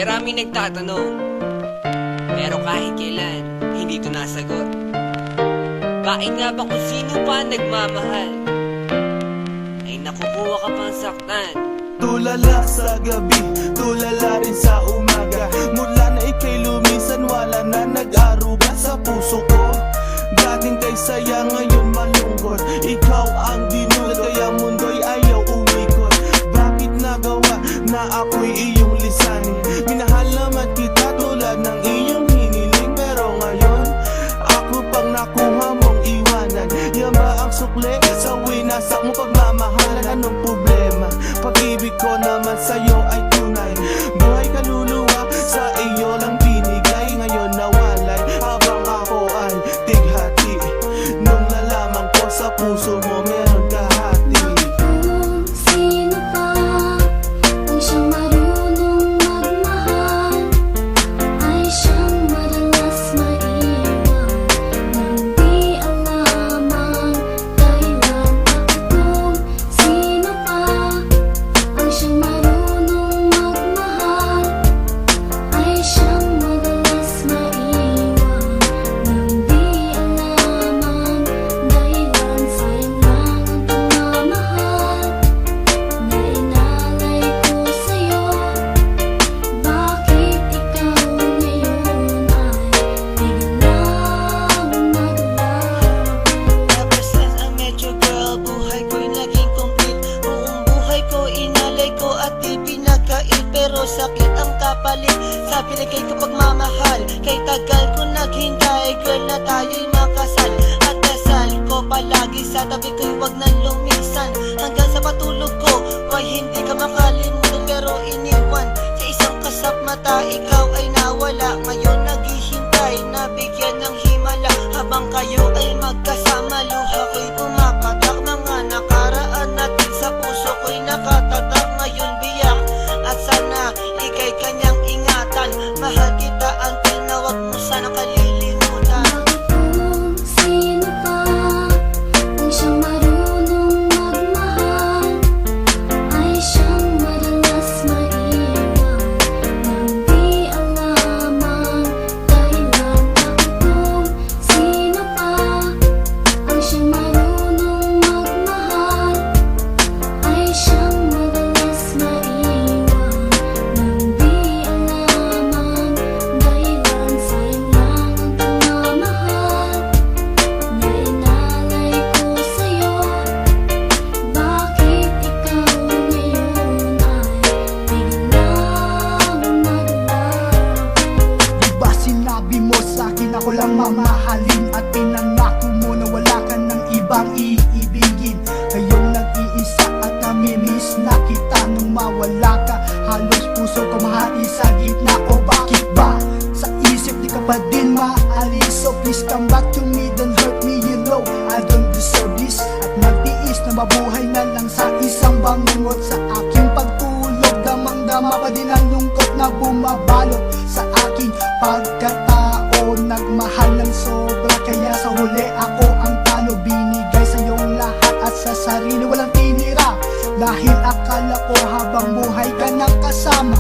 Maraming nagtatanong, pero kahit kailan, hindi ito nasagot. Bakit nga ba kung sino pa nagmamahal ay nakukuha ka pang saktan? Tulala sa gabi, tulala rin sa umaga. Mula na ika'y lumisan, wala na nag-aruga sa puso ko. Dating kay saya, ngayon malungkot. Ikaw ang dinulat, kaya mundo'y ayaw umikot. Bakit nagawa na ako'y iyong lisanin? Minahal naman kita tulad ng iyong hiniling, pero ngayon ako pang nakuha mong iwanan. Yan ba ang sukli sa winasak mo pagmamahalan? Anong problema? Pag-ibig ko naman sa'yo ay tunay. Buhay kaluluwa sa iyo lang binigay. Ngayon nawalay habang ako ay tighati. Nung nalaman ko sa puso mo meron kahati. Kung sino pa ang siyang marunong magmahal, ay siyang madalas maiwan nang di alam ang dahilan. Kung sino pa ang siyang marunong magmahal, ay siyang madalas maiwan nang di alam ang dahilan. Sayang lang ang pagmamahal na inalay ko sa'yo. Bakit ikaw ngayon ay biglang naglaho? Ever since I met you, girl, buhay ko'y naging complete. Buong buhay ko inalay ko at di pinagkait, pero sakit ang kapalit sa binigay ko pagmamahal. Kay tagal ko naghintay, girl, na tayo'y makasal. At dasal ko palagi sa tabi ko'y wag na lumisan. Hanggang sa patulog ko, why hindi ka makalimutan, pero iniwan sa isang kasap mata. Ikaw ay nawala, ngayon naghihintay na bigyan ng himala. Habang kayo ay magkasama, luha ko'y pumapatak. Mga nakaraan natin sa puso ko'y nakatatak. Ngayon biyak at sana ika'y kanyang ingatan. Mahal kita until na wag mo sana kalilimutan. Kung sino pa ang siyang marunong magmahal, ay siyang madalas maiwan nang di alam ang dahilan. Kung sino pa ang siyang marunong magmahal, ay siyang madalas maiwan nang di alam ang dahilan. Sayang lang ang pagmamahal na inalay ko sa'yo. Bakit ikaw ngayon ay biglang naglaho? Diba sinabi mo sa'kin ako lang mamahalin, at pinangako mo na wala ka ng ibang iibigin. Ngayong nag-iisa at namimiss na kita. Nung mawala ka, halos puso ko mahati sa gitna. O bakit ba sa isip di ka pa din maalis? So please come back to me, don't hurt me, you know I don't deserve this. At nagtiis na mabuhay na lang sa isang bangungot. Sa aking pagtulog, damang-dama pa din ang lungkot na bumabalot sa aking pagkatao. Nagmahal ng sobra, kaya sa huli ako ang talo. Binigay sa iyong lahat at sa sarili walang tinira, dahil akala ko habang buhay ka nang kasama.